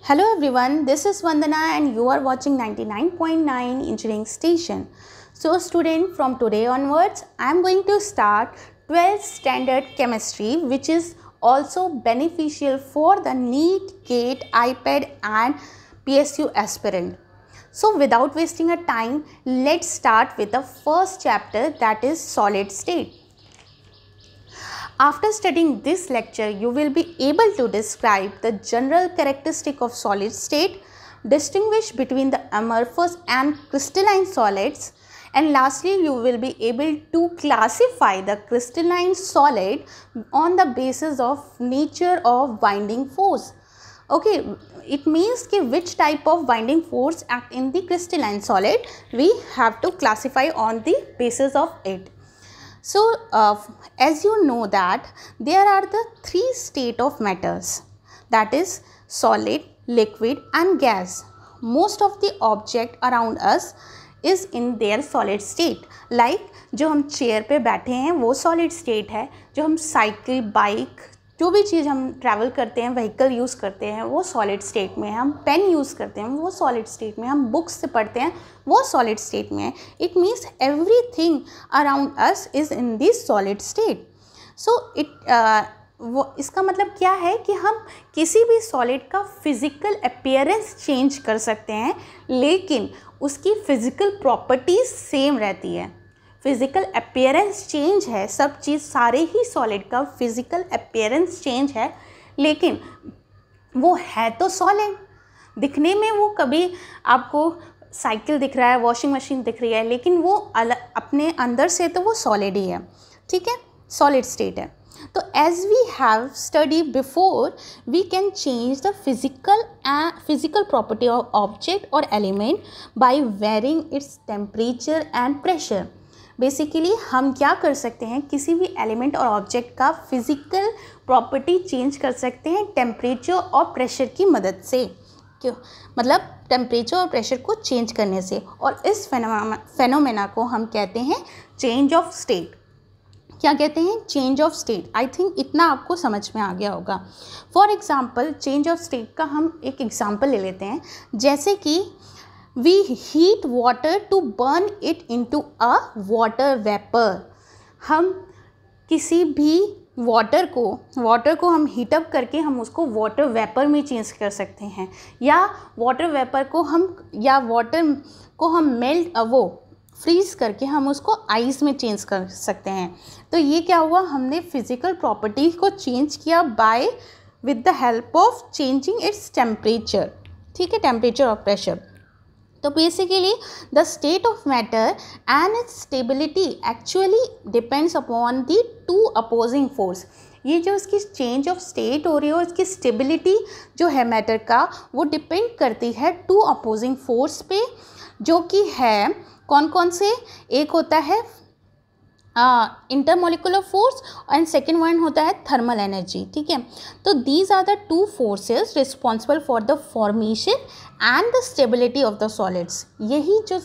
Hello everyone, this is Vandana and you are watching 99.9 Engineering Station. So student, from today onwards, I am going to start 12th standard chemistry, which is also beneficial for the NEET, GATE, IPAD and PSU aspirant. So without wasting a time, let's start with the first chapter, that is solid state. After studying this lecture, you will be able to describe the general characteristic of solid state, distinguish between the amorphous and crystalline solids, and lastly you will be able to classify the crystalline solid on the basis of nature of binding force. Okay, it means कि which type of binding force act in the crystalline solid, we have to classify on the basis of it. So as you know that there are the three state of matters, that is solid, liquid and gas. Most of the object around us is in their solid state. Like जो हम chair पे बैठे हैं वो solid state है, जो हम cycle, bike, जो भी चीज़ हम ट्रैवल करते हैं, व्हीकल यूज़ करते हैं वो सॉलिड स्टेट में है, हम पेन यूज़ करते हैं वो सॉलिड स्टेट में, हम बुक्स से पढ़ते हैं वो सॉलिड स्टेट में है. It means everything around us is in this solid state. So वो इसका मतलब क्या है कि हम किसी भी सॉलिड का फिज़िकल अपीयरेंस चेंज कर सकते हैं, लेकिन उसकी फ़िज़िकल प्रॉपर्टीज़ सेम रहती है. फिज़िकल अपीयरेंस चेंज है, सब चीज़ सारे ही सॉलिड का फिज़िकल अपीयरेंस चेंज है, लेकिन वो है तो सॉलिड. दिखने में वो कभी आपको साइकिल दिख रहा है, वॉशिंग मशीन दिख रही है, लेकिन वो अपने अंदर से तो वो सॉलिड ही है. ठीक है, सॉलिड स्टेट है. तो as we have study before, we can change the physical property of object और element by varying its temperature and pressure. Basically हम क्या कर सकते हैं, किसी भी एलिमेंट और ऑब्जेक्ट का फिज़िकल प्रॉपर्टी चेंज कर सकते हैं टेम्परेचर और प्रेशर की मदद से. क्यों मतलब टेम्परेचर और प्रेशर को चेंज करने से. और इस फेनोमेना को हम कहते हैं चेंज ऑफ स्टेट. क्या कहते हैं? Change of state. I think इतना आपको समझ में आ गया होगा. For example change of state का हम एक एग्ज़ाम्पल ले लेते हैं, जैसे कि we heat water to burn it into a water vapor. हम किसी भी वाटर को हम हीटअप करके हम उसको वाटर वेपर में चेंज कर सकते हैं, या वाटर वेपर को वाटर को हम फ्रीज़ करके हम उसको आइस में चेंज कर सकते हैं. तो ये क्या हुआ, हमने फिज़िकल प्रॉपर्टी को चेंज किया with the help of changing its temperature. ठीक है, टेम्परेचर और प्रेशर. तो basically the state of matter and it's stability actually depends upon the to opposing force. ये जो इसकी चेंज ऑफ स्टेट हो रही है और इसकी स्टेबिलिटी जो है मैटर का, वो डिपेंड करती है टू अपोजिंग फोर्स पे, जो कि है कौन कौन से. एक होता है intermolecular force and second one होता है थर्मल एनर्जी. ठीक है, तो these are the two forces responsible for the formation and the stability of the solids. यही जो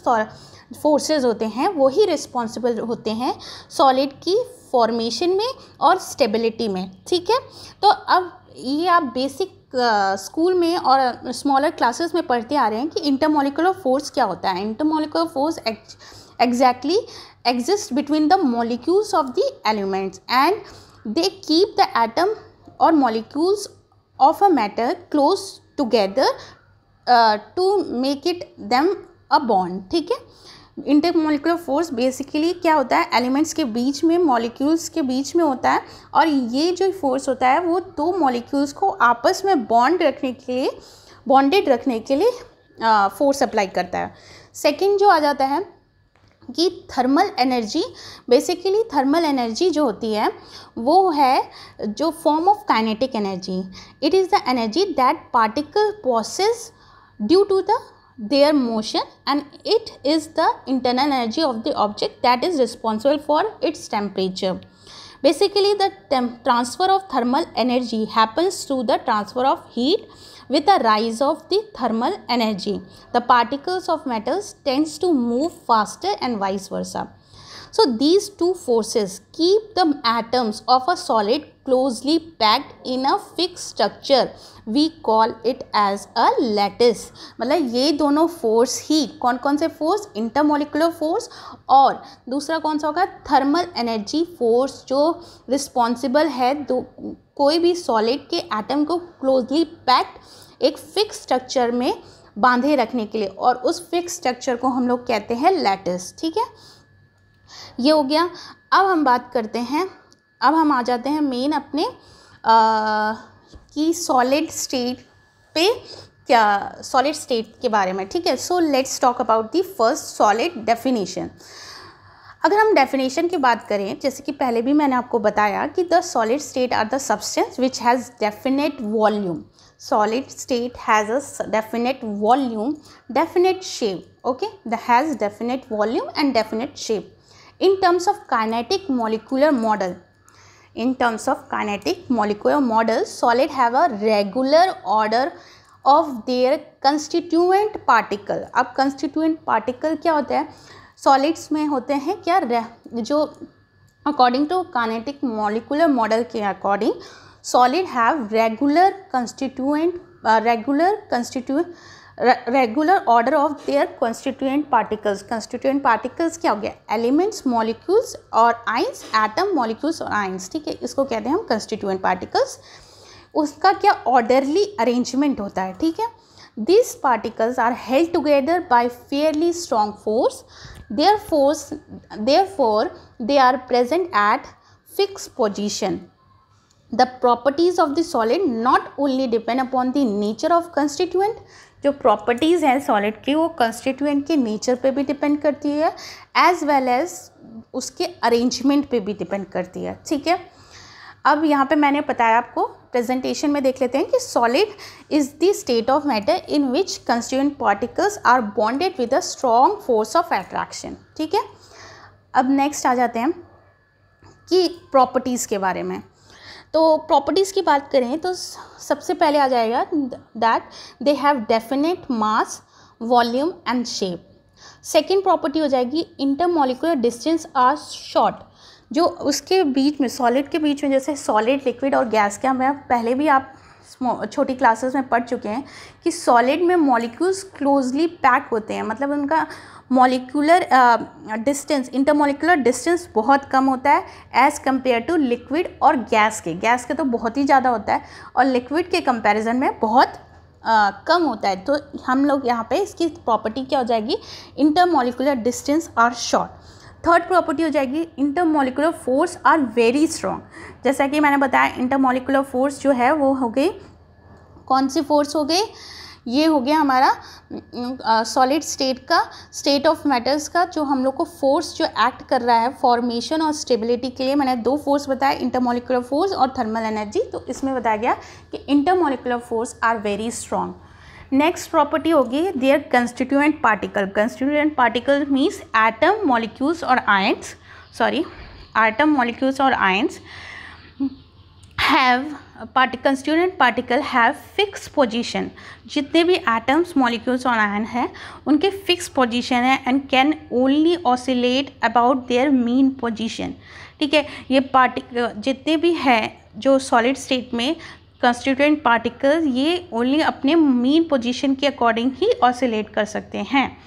फोर्सेस होते हैं वही रिस्पॉन्सिबल होते हैं सॉलिड की फॉर्मेशन में और स्टेबिलिटी में. ठीक है, तो अब ये आप बेसिक स्कूल में और स्मॉलर क्लासेस में पढ़ते आ रहे हैं कि इंटरमोलिकुलर फोर्स क्या होता है. Intermolecular force exactly exist between the molecules of the elements, and they keep the atom or molecules of a matter close together to make it them a bond. ठीक है, इंटरमोलिकुलर फोर्स बेसिकली क्या होता है, elements के बीच में, molecules के बीच में होता है, और ये जो फोर्स होता है वो दो मॉलिक्यूल्स को आपस में बॉन्डेड रखने के लिए फोर्स अप्लाई करता है. सेकेंड जो आ जाता है कि thermal energy. Basically thermal energy जो होती है वो है जो form of kinetic energy. It is the energy that particle possess due to their motion, and it is the internal energy of the object that is responsible for its temperature. Basically the transfer of thermal energy happens through the transfer of heat. With the rise of the thermal energy, the particles of metals tends to move faster and vice versa. So these two forces keep the atoms of a solid closely packed in a fixed structure. We call it as a lattice. मतलब ये दोनों force ही, कौन कौन से force, intermolecular force और दूसरा कौन सा होगा, थर्मल एनर्जी फोर्स, जो रिस्पॉन्सिबल है कोई भी सॉलिड के एटम को क्लोजली पैक्ड एक फिक्स स्ट्रक्चर में बांधे रखने के लिए, और उस फिक्स स्ट्रक्चर को हम लोग कहते हैं लैटिस. ठीक है, ये हो गया. अब हम बात करते हैं, अब हम आ जाते हैं मेन अपने कि सॉलिड स्टेट पे, क्या सॉलिड स्टेट के बारे में. ठीक है, so let's talk about the first solid definition. अगर हम डेफिनेशन की बात करें, जैसे कि पहले भी मैंने आपको बताया कि the solid state are the substance which has definite volume. Solid state has a definite volume, definite shape. Okay, that has definite volume and definite shape. In terms of kinetic molecular model, solid have a regular order of their constituent particle. अब constituent particle क्या होता है, solids में होते हैं क्या, जो according to kinetic molecular model के according solid have regular order of their constituent particles. constituent particles क्या हो गया, elements, molecules और ions, atom, molecules और ions. ठीक है, इसको कहते हैं हम constituent particles. उसका क्या orderly arrangement होता है. ठीक है, these particles are held together by fairly strong force. Therefore they are present at fixed position. The properties of the solid not only depend upon the nature of constituent, जो properties हैं solid की वो constituent के nature पे भी depend करती है, as well as उसके arrangement पे भी depend करती है. ठीक है, अब यहाँ पे मैंने बताया आपको, presentation में देख लेते हैं कि solid is the state of matter in which constituent particles are bonded with a strong force of attraction. ठीक है, अब next आ जाते हैं कि properties के बारे में. तो प्रॉपर्टीज़ की बात करें तो सबसे पहले आ जाएगा that they have definite mass, volume and shape. Second property हो जाएगी इंटरमोलिकुलर डिस्टेंस आर शॉर्ट. जो उसके बीच में, सॉलिड के बीच में, जैसे सॉलिड, लिक्विड और गैस के, मैं पहले भी आप छोटी क्लासेस में पढ़ चुके हैं कि सॉलिड में मॉलिक्यूल्स क्लोजली पैक होते हैं, मतलब उनका मॉलिक्यूलर डिस्टेंस, इंटरमोलिकुलर डिस्टेंस बहुत कम होता है एज़ कम्पेयर टू लिक्विड और गैस के तो बहुत ही ज़्यादा होता है और लिक्विड के कंपैरिजन में बहुत कम होता है. तो हम लोग यहाँ पे इसकी प्रॉपर्टी क्या हो जाएगी, intermolecular distance are short. Third property हो जाएगी intermolecular force are very strong. जैसा कि मैंने बताया, इंटरमोलिकुलर फोर्स जो है वो हो गई, कौन सी फोर्स हो गई, ये हो गया हमारा सॉलिड स्टेट का, स्टेट ऑफ मैटर्स का, जो हम लोग को फोर्स जो एक्ट कर रहा है फॉर्मेशन और स्टेबिलिटी के लिए. मैंने दो फोर्स बताया, इंटरमोलिकुलर फोर्स और थर्मल एनर्जी. तो इसमें बताया गया कि intermolecular force are very strong. Next property होगी their constituent particle. Constituent particle means atom, molecules और आयंस, एटम, मॉलिक्यूल्स और ions have constituent particle have fix position. जितने भी एटम्स, मॉलिक्यूल्स और आयन हैं उनके फिक्स पोजीशन है and can only oscillate about their mean position. ठीक है, ये जितने भी हैं जो सॉलिड स्टेट में कंस्टिट्यूएंट पार्टिकल्स, ये ओनली अपने मीन पोजीशन के अकॉर्डिंग ही ऑसिलेट कर सकते हैं.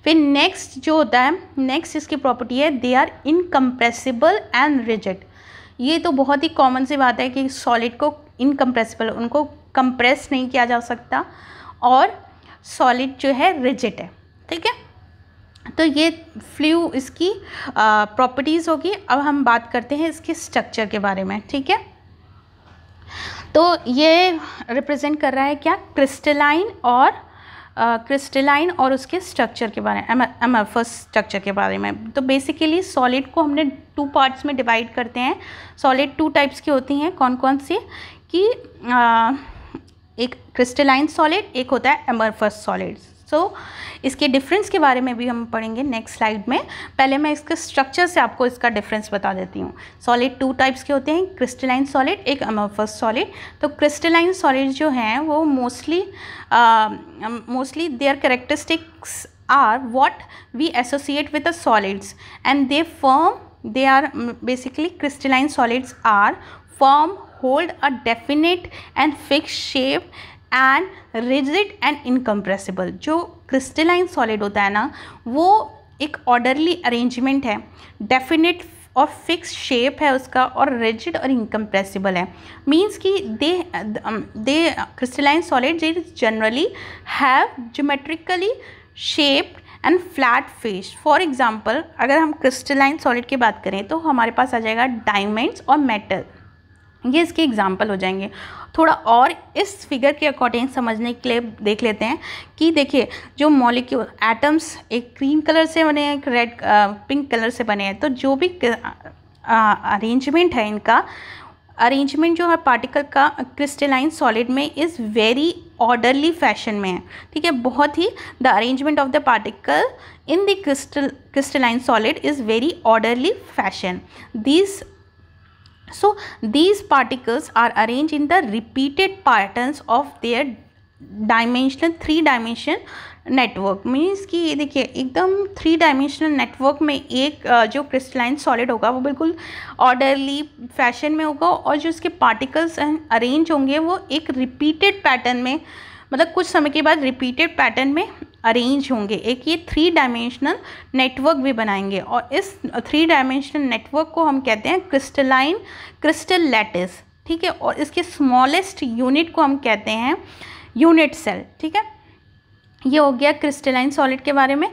फिर नेक्स्ट जो होता है, नेक्स्ट इसकी प्रॉपर्टी है they are incompressible and rigid. ये तो बहुत ही कॉमन सी बात है कि सॉलिड को इनकम्प्रेसिबल, उनको कंप्रेस नहीं किया जा सकता, और सॉलिड जो है रिजिड है. ठीक है, तो ये फ्लू इसकी प्रॉपर्टीज़ होगी. अब हम बात करते हैं इसके स्ट्रक्चर के बारे में. ठीक है, तो ये रिप्रेजेंट कर रहा है क्या, क्रिस्टलाइन और उसके स्ट्रक्चर के बारे में, अमरफस स्ट्रक्चर के बारे में. तो बेसिकली सॉलिड को हमने टू पार्ट्स में डिवाइड करते हैं. सॉलिड टू टाइप्स की होती हैं, कौन कौन सी, कि एक क्रिस्टलाइन सॉलिड, एक होता है अमरफस सॉलिड. सो इसके डिफरेंस के बारे में भी हम पढ़ेंगे नेक्स्ट स्लाइड में. पहले मैं इसके स्ट्रक्चर से आपको इसका डिफरेंस बता देती हूँ. सॉलिड टू टाइप्स के होते हैं, क्रिस्टलाइन सॉलिड, एक अमरफस सॉलिड. तो क्रिस्टलाइन सॉलिड जो हैं वो mostly there characteristics are what we associate with the solids, and they are basically crystalline solids are firm, hold a definite and fixed shape and rigid and incompressible. जो crystalline solid होता है ना, वो एक orderly arrangement है, definite और fix shape है उसका, और रिजिड और इनकम्प्रेसिबल है. मीन्स कि they crystalline solid generally have geometrically shaped and flat face. For example अगर हम क्रिस्टलाइन सॉलिड की बात करें तो हमारे पास आ जाएगा डायमंड्स और मेटल, ये इसके एग्जाम्पल हो जाएंगे. थोड़ा और इस फिगर के अकॉर्डिंग समझने के लिए देख लेते हैं कि देखिए जो मॉलिक्यूल एटम्स एक क्रीम कलर से बने हैं, एक रेड पिंक कलर से बने हैं, तो जो भी अरेंजमेंट है इनका, अरेंजमेंट जो है पार्टिकल का क्रिस्टलाइन सॉलिड में इज़ वेरी ऑर्डरली फैशन में है. ठीक है, बहुत ही the arrangement of the particle in the crystalline solid is very orderly fashion. So these particles are arranged in the repeated patterns of their three dimensional network. Means कि देखिए एकदम 3 dimensional network में एक जो क्रिस्टलाइन सॉलिड होगा वो बिल्कुल orderly fashion में होगा, और जो उसके पार्टिकल्स अरेंज होंगे वो एक रिपीटेड पैटर्न में, मतलब कुछ समय के बाद रिपीटेड पैटर्न में अरेंज होंगे. एक ये 3 डायमेंशनल नेटवर्क भी बनाएंगे, और इस 3 डायमेंशनल नेटवर्क को हम कहते हैं क्रिस्टल लैटिस. ठीक है, और इसके स्मॉलेस्ट यूनिट को हम कहते हैं यूनिट सेल. ठीक है, ये हो गया क्रिस्टलाइन सॉलिड के बारे में.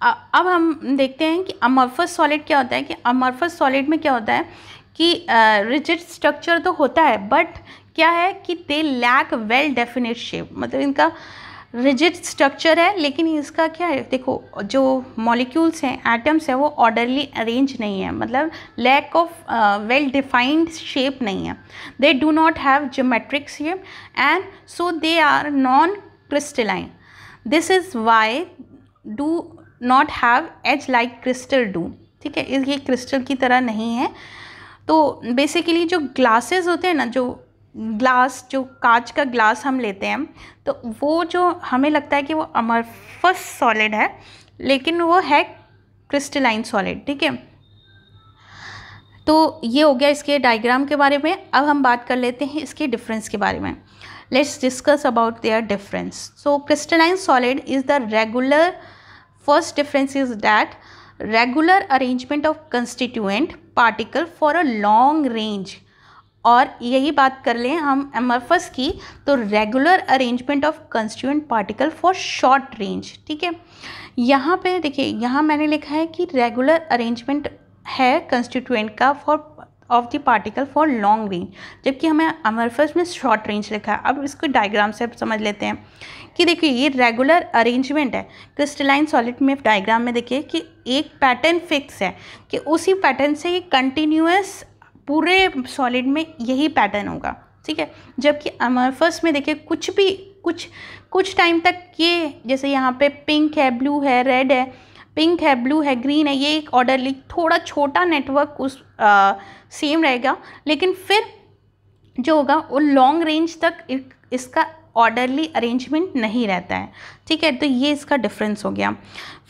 अब हम देखते हैं कि अमॉर्फस सॉलिड क्या होता है. कि अमॉर्फस सॉलिड में क्या होता है कि रिजिड स्ट्रक्चर तो होता है, बट क्या है कि they lack well definite shape. मतलब इनका रिजिड स्ट्रक्चर है लेकिन इसका क्या है, देखो जो मॉलिक्यूल्स हैं, एटम्स हैं, वो ऑर्डरली अरेंज नहीं है, मतलब lack of well defined shape नहीं है. They do not have geometric shape and so they are non crystalline. This is why do not have edge like crystal do. ठीक है, ये क्रिस्टल की तरह नहीं है. तो बेसिकली जो ग्लासेस होते हैं ना, जो कांच का ग्लास हम लेते हैं, तो वो जो हमें लगता है कि वो अमॉर्फस सॉलिड है, लेकिन वो है क्रिस्टलाइन सॉलिड. ठीक है, तो ये हो गया इसके डायग्राम के बारे में. अब हम बात कर लेते हैं इसके डिफरेंस के बारे में. Let's discuss about their difference. So crystalline solid is the regular, first difference is that regular arrangement of constituent particle for a long range. और यही बात कर लें हम अमॉर्फस की, तो regular arrangement of constituent particle for short range. ठीक है, यहाँ पे देखिए, यहाँ मैंने लिखा है कि रेगुलर अरेंजमेंट है कंस्टिट्यूएंट का of the particle for long range, जबकि हमें अमॉर्फस में शॉर्ट रेंज लिखा है. अब इसको डायग्राम से समझ लेते हैं कि देखिए ये रेगुलर अरेंजमेंट है क्रिस्टलाइन सॉलिड में. डायग्राम में देखिए कि एक पैटर्न फिक्स है, कि उसी पैटर्न से ये कंटिन्यूअस पूरे सॉलिड में यही पैटर्न होगा. ठीक है, जबकि अमॉर्फस में देखिए कुछ टाइम तक ये, जैसे यहाँ पे पिंक है, ब्लू है, रेड है, पिंक है, ब्लू है, ग्रीन है, ये एक ऑर्डरली थोड़ा छोटा नेटवर्क उस सेम रहेगा, लेकिन फिर जो होगा वो लॉन्ग रेंज तक इसका ऑर्डरली अरेंजमेंट नहीं रहता है. ठीक है, तो ये इसका डिफरेंस हो गया.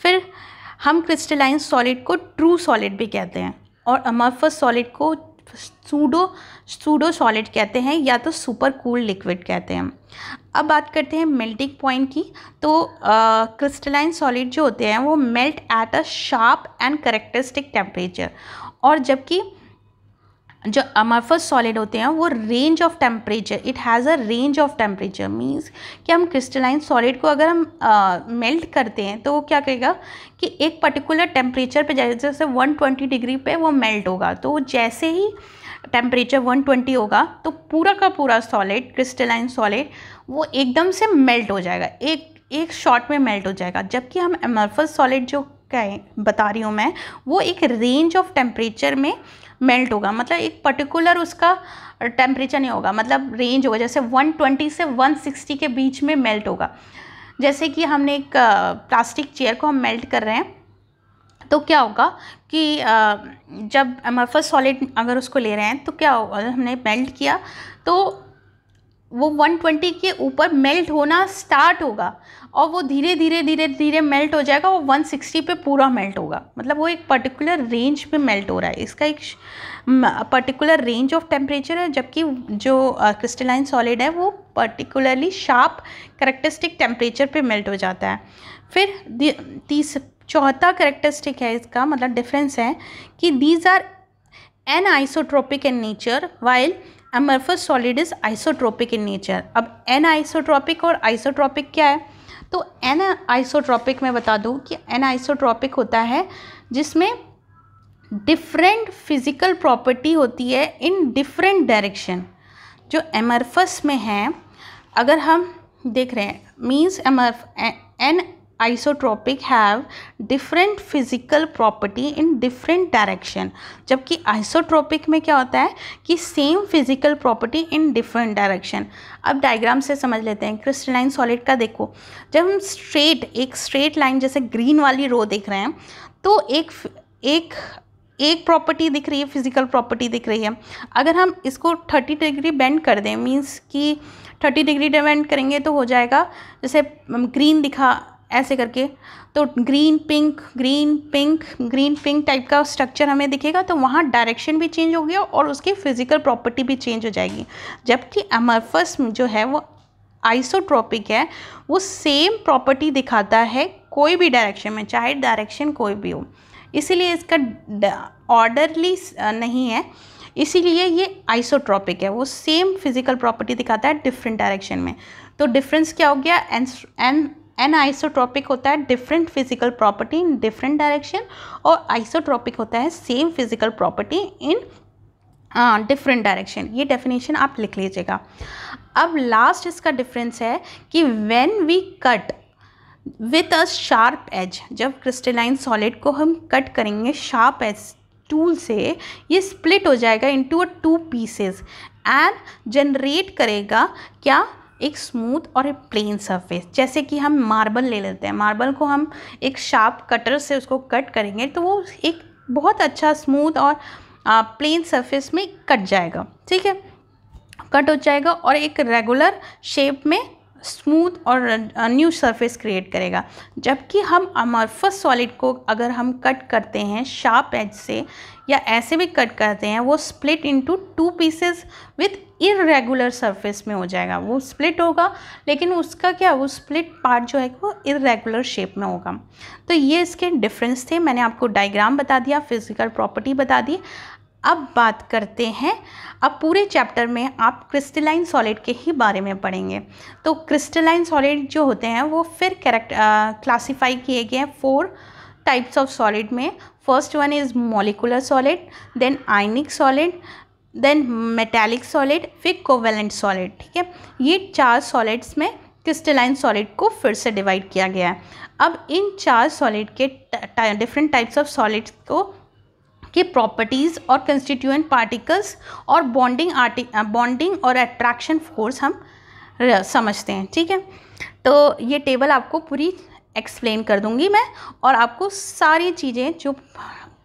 फिर हम क्रिस्टलाइन सॉलिड को ट्रू सॉलिड भी कहते हैं, और अमॉर्फस सॉलिड को सूडो सॉलिड कहते हैं, या तो सुपर कूल लिक्विड कहते हैं. अब बात करते हैं मेल्टिंग पॉइंट की. तो क्रिस्टलाइन सॉलिड जो होते हैं वो melt at a sharp and characteristic temperature, और जबकि जो अमॉर्फस सॉलिड होते हैं वो range of temperature, it has a range of temperature. Means कि हम क्रिस्टलाइन सॉलिड को अगर हम मेल्ट करते हैं तो वो क्या करेगा कि एक पर्टिकुलर टेम्परेचर पे, जैसे 120 डिग्री पे वो मेल्ट होगा, तो जैसे ही टेम्परेचर 120 होगा तो पूरा का पूरा सॉलिड, क्रिस्टलाइन सॉलिड, वो एकदम से मेल्ट हो जाएगा, एक शॉट में मेल्ट हो जाएगा. जबकि हम अमॉर्फस सॉलिड जो बता रही हूँ मैं, वो एक रेंज ऑफ टेम्परेचर में मेल्ट होगा, मतलब एक पर्टिकुलर उसका टेम्परेचर नहीं होगा, मतलब रेंज होगा, जैसे 120 से 160 के बीच में मेल्ट होगा. जैसे कि हमने एक प्लास्टिक चेयर को हम मेल्ट कर रहे हैं, तो क्या होगा कि जब अमॉर्फस सॉलिड अगर उसको ले रहे हैं तो क्या होगा, हमने मेल्ट किया तो वो 120 के ऊपर मेल्ट होना स्टार्ट होगा और वो धीरे धीरे धीरे धीरे मेल्ट हो जाएगा, वो 160 पे पूरा मेल्ट होगा। मतलब वो एक पर्टिकुलर रेंज पे मेल्ट हो रहा है, इसका एक पर्टिकुलर रेंज ऑफ टेम्परेचर है, जबकि जो क्रिस्टलाइन सॉलिड है वो पर्टिकुलरली शार्प करेक्टरिस्टिक टेम्परेचर पे मेल्ट हो जाता है। फिर चौथा करेक्टरिस्टिक है इसका, मतलब डिफरेंस है कि these are anisotropic in nature while amorphous solid is isotropic in nature. अब एनआइसोट्रोपिक और आइसोट्रोपिक क्या है? तो एनआइसोट्रोपिक मैं बता दूं कि एनआइसोट्रोपिक होता है जिसमें डिफरेंट फिजिकल प्रॉपर्टी होती है इन डिफरेंट डायरेक्शन। जो अमरफस में है, अगर हम देख रहे हैं, means anisotropic have different physical property in different direction, जबकि आइसोट्रोपिक में क्या होता है कि same physical property in different direction. अब डायग्राम से समझ लेते हैं क्रिस्टलाइन सॉलिड का। देखो, जब हम एक स्ट्रेट लाइन जैसे ग्रीन वाली रो देख रहे हैं तो एक प्रॉपर्टी दिख रही है, फिजिकल प्रॉपर्टी दिख रही है। अगर हम इसको 30 डिग्री बेंड कर दें, मीन्स कि 30 डिग्री बेंड करेंगे तो हो जाएगा जैसे ग्रीन दिखा ऐसे करके, तो ग्रीन पिंक टाइप का स्ट्रक्चर हमें दिखेगा, तो वहाँ डायरेक्शन भी चेंज हो गया और उसकी फिजिकल प्रॉपर्टी भी चेंज हो जाएगी। जबकि अमरफस जो है वो आइसोट्रोपिक है, वो सेम प्रॉपर्टी दिखाता है कोई भी डायरेक्शन में, चाहे डायरेक्शन कोई भी हो। इसीलिए इसका ऑर्डरली नहीं है, इसीलिए ये आइसोट्रोपिक है, वो सेम फिजिकल प्रॉपर्टी दिखाता है डिफरेंट डायरेक्शन में। तो डिफरेंस क्या हो गया? एन आइसोट्रोपिक होता है different physical property in different direction, और आइसोट्रोपिक होता है same physical property in different direction. ये डेफिनेशन आप लिख लीजिएगा। अब लास्ट इसका डिफरेंस है कि when we cut with a sharp edge, जब क्रिस्टलाइन सॉलिड को हम कट करेंगे शार्प एज टूल से, ये स्प्लिट हो जाएगा इनटू 2 पीसेस एंड जनरेट करेगा क्या? एक स्मूथ और एक प्लेन सरफेस। जैसे कि हम मार्बल ले लेते हैं, मार्बल को हम एक शार्प कटर से उसको कट करेंगे तो वो एक बहुत अच्छा स्मूथ और प्लेन सरफेस में कट जाएगा, ठीक है, कट हो जाएगा और एक रेगुलर शेप में स्मूथ और न्यू सरफेस क्रिएट करेगा। जबकि हम अमरफस सॉलिड को अगर हम कट करते हैं शार्प एज से या ऐसे भी कट करते हैं, वो split into 2 pieces with irregular surface में हो जाएगा। वो स्प्लिट होगा लेकिन उसका क्या, वो स्प्लिट पार्ट जो है वो इरेगुलर शेप में होगा। तो ये इसके डिफरेंस थे। मैंने आपको डायग्राम बता दिया, फिजिकल प्रॉपर्टी बता दी। अब बात करते हैं, अब पूरे चैप्टर में आप क्रिस्टलाइन सॉलिड के ही बारे में पढ़ेंगे। तो क्रिस्टलाइन सॉलिड जो होते हैं वो फिर क्लासीफाई किए गए हैं 4 टाइप्स ऑफ सॉलिड में। First one is molecular solid, then ionic solid, then metallic solid, फिर कोवेलेंट सॉलिड, ठीक है। ये 4 सॉलिड्स में क्रिस्टलाइन सॉलिड को फिर से डिवाइड किया गया है। अब इन 4 सॉलिड के डिफरेंट टाइप्स ऑफ सॉलिड्स को के प्रॉपर्टीज़ और कंस्टिट्यूएंट पार्टिकल्स और बॉन्डिंग और अट्रैक्शन फोर्स हम समझते हैं, ठीक है। तो ये टेबल आपको पूरी एक्सप्लेन कर दूंगी मैं, और आपको सारी चीज़ें जो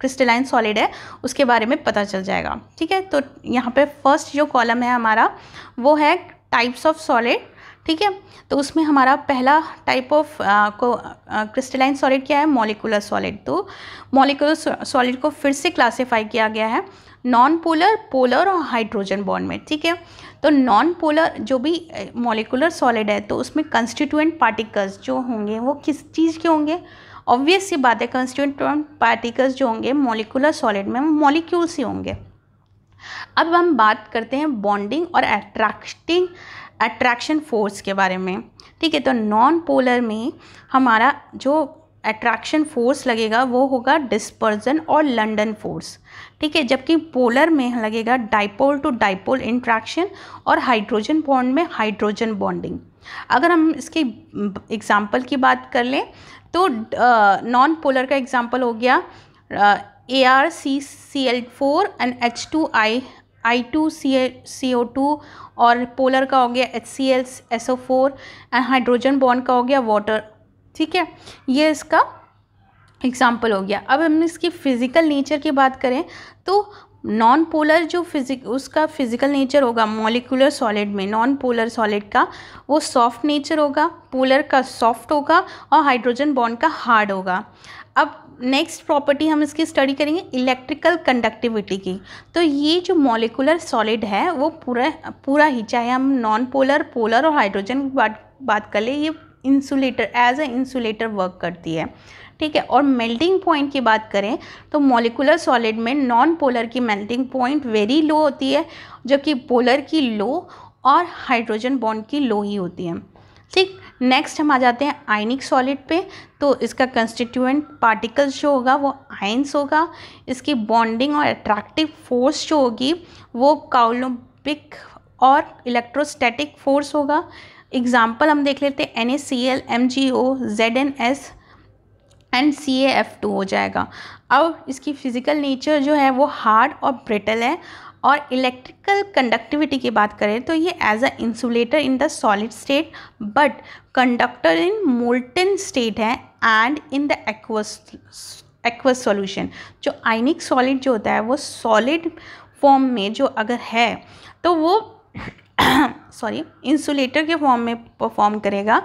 क्रिस्टलाइन सॉलिड है उसके बारे में पता चल जाएगा, ठीक है। तो यहाँ पे फर्स्ट जो कॉलम है हमारा वो है टाइप्स ऑफ सॉलिड, ठीक है। तो उसमें हमारा पहला टाइप ऑफ क्रिस्टलाइन सॉलिड क्या है? Molecular solid. तो मॉलिकुलर सॉलिड को फिर से क्लासीफाई किया गया है नॉन पोलर, पोलर और हाइड्रोजन बॉन्ड में, ठीक है। तो नॉन पोलर जो भी मॉलिकुलर सॉलिड है तो उसमें कंस्टिट्यूएंट पार्टिकल्स जो होंगे वो किस चीज़ के होंगे? ऑब्वियस सी बात है, कंस्टिट्यूएंट पार्टिकल्स जो होंगे मॉलिकुलर सॉलिड में वो मॉलिक्यूल्स ही होंगे। अब हम बात करते हैं बॉन्डिंग और अट्रैक्शन फोर्स के बारे में, ठीक है। तो नॉन पोलर में हमारा जो अट्रैक्शन फोर्स लगेगा वो होगा डिस्पर्जन और लंडन फोर्स, ठीक है। जबकि पोलर में लगेगा डाइपोल टू डाइपोल इंट्रैक्शन और हाइड्रोजन बॉन्ड में हाइड्रोजन बॉन्डिंग। अगर हम इसके एग्जाम्पल की बात कर लें तो नॉन पोलर का एग्जाम्पल हो गया ArCCl4 एंड H2I2CO2, और पोलर का हो गया HClSO4 एंड हाइड्रोजन बॉन्ड का हो गया वाटर, ठीक है। ये इसका एग्जाम्पल हो गया। अब हम इसकी फिज़िकल नेचर की बात करें तो नॉन पोलर जो उसका फिजिकल नेचर होगा मॉलिक्यूलर सॉलिड में, नॉन पोलर सॉलिड का वो सॉफ्ट नेचर होगा, पोलर का सॉफ्ट होगा और हाइड्रोजन बॉन्ड का हार्ड होगा। अब नेक्स्ट प्रॉपर्टी हम इसकी स्टडी करेंगे इलेक्ट्रिकल कंडक्टिविटी की। तो ये जो मॉलिक्यूलर सॉलिड है वो पूरा ही, चाहे हम नॉन पोलर, पोलर और हाइड्रोजन की बात कर ले, ये insulator as a insulator work करती है, ठीक है। और मेल्टिंग पॉइंट की बात करें तो मॉलिक्यूलर सॉलिड में नॉन पोलर की मेल्टिंग पॉइंट वेरी लो होती है, जबकि पोलर की लो और हाइड्रोजन बॉन्ड की लो ही होती है, ठीक। नेक्स्ट हम आ जाते हैं आयनिक सॉलिड पे। तो इसका कंस्टिट्यूएंट पार्टिकल्स जो होगा वो आयंस होगा। इसकी बॉन्डिंग और अट्रैक्टिव फोर्स जो होगी वो काउलोम्बिक और इलेक्ट्रोस्टैटिक फोर्स होगा। एग्जाम्पल हम देख लेते हैं NaCl, MgO, ZnS and CaF2 हो जाएगा। अब इसकी फिजिकल नेचर जो है वो हार्ड और ब्रिटल है। और इलेक्ट्रिकल कंडक्टिविटी की बात करें तो ये as a insulator in the solid state but conductor in molten state है and in the aqueous solution. जो आयनिक सॉलिड जो होता है वो सॉलिड फॉर्म में जो अगर है तो वो इंसुलेटर के फॉर्म में परफॉर्म करेगा,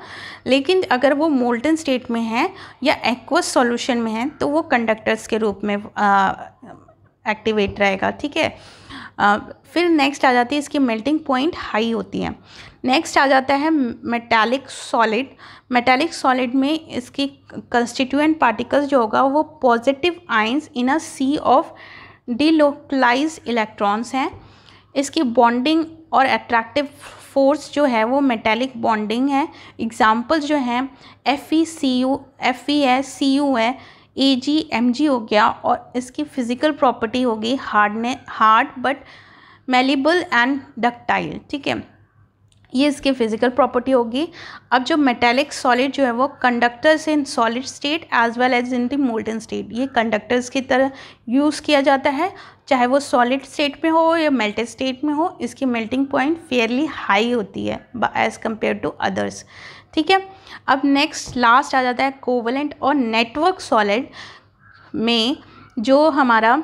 लेकिन अगर वो मोल्टन स्टेट में है या एक्वस सॉल्यूशन में है तो वो कंडक्टर्स के रूप में एक्टिवेट रहेगा, ठीक है। फिर नेक्स्ट आ जाती है इसकी मेल्टिंग पॉइंट हाई होती है। नेक्स्ट आ जाता है मेटालिक सॉलिड। मेटालिक सॉलिड में इसकी कंस्टिट्यूएंट पार्टिकल्स जो होगा वो positive ions in a sea of delocalised electrons हैं। इसकी बॉन्डिंग और अट्रैक्टिव फोर्स जो है वो मेटालिक बॉन्डिंग है। एग्जाम्पल्स जो हैं FeCu, Fe है, Cu है, Ag, Mg हो गया। और इसकी फिजिकल प्रॉपर्टी होगी hard but malleable and ductile, ठीक है, ये इसकी फिजिकल प्रॉपर्टी होगी। अब जो मेटालिक सॉलिड जो है वो conductors in solid state as well as in the molten state, ये कंडक्टर्स की तरह यूज़ किया जाता है, चाहे वो सॉलिड स्टेट में हो या मेल्टेड स्टेट में हो। इसकी मेल्टिंग पॉइंट फेयरली हाई होती है एज़ कम्पेयर टू अदर्स, ठीक है। अब नेक्स्ट लास्ट आ जाता है कोवलेंट और नेटवर्क सॉलिड में। जो हमारा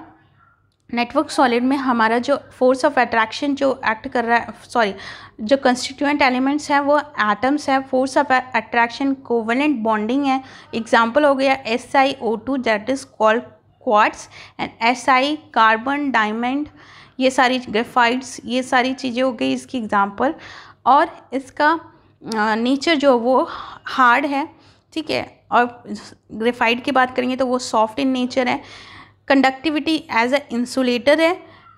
नेटवर्क सॉलिड में हमारा जो फोर्स ऑफ अट्रैक्शन जो एक्ट कर रहा है, जो कंस्टिट्यूएंट एलिमेंट्स हैं वो एटम्स हैं। Force of attraction covalent bonding है। एग्जांपल हो गया SiO2 that is called quartz and Si carbon diamond, ये सारी ग्रेफाइट्स, ये सारी चीज़ें हो गई इसकी एग्जांपल। और इसका नेचर जो वो हार्ड है, ठीक है। और ग्रेफाइट की बात करेंगे तो वो सॉफ्ट इन नेचर है। कंडक्टिविटी एज अ इंसुलेटर है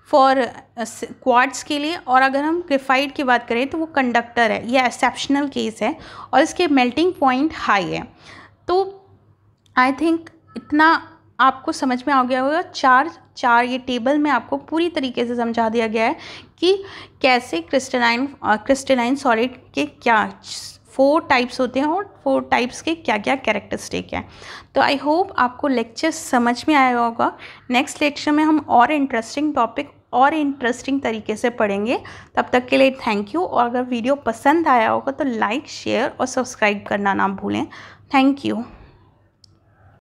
फॉर क्वार्ट्स के लिए। और अगर हम ग्रेफाइट की बात करें तो वो कंडक्टर है, ये एक्सेप्शनल केस है। और इसके मेल्टिंग पॉइंट हाई है। तो आई थिंक इतना आपको समझ में आ गया होगा। चार ये टेबल में आपको पूरी तरीके से समझा दिया गया है कि कैसे क्रिस्टलाइन सॉलिड के क्या 4 टाइप्स होते हैं और 4 टाइप्स के क्या क्या कैरेक्टरिस्टिक हैं। तो आई होप आपको लेक्चर समझ में आया होगा। नेक्स्ट लेक्चर में हम और इंटरेस्टिंग टॉपिक और इंटरेस्टिंग तरीके से पढ़ेंगे। तब तक के लिए थैंक यू। और अगर वीडियो पसंद आया होगा तो लाइक, शेयर और सब्सक्राइब करना ना भूलें। Thank you.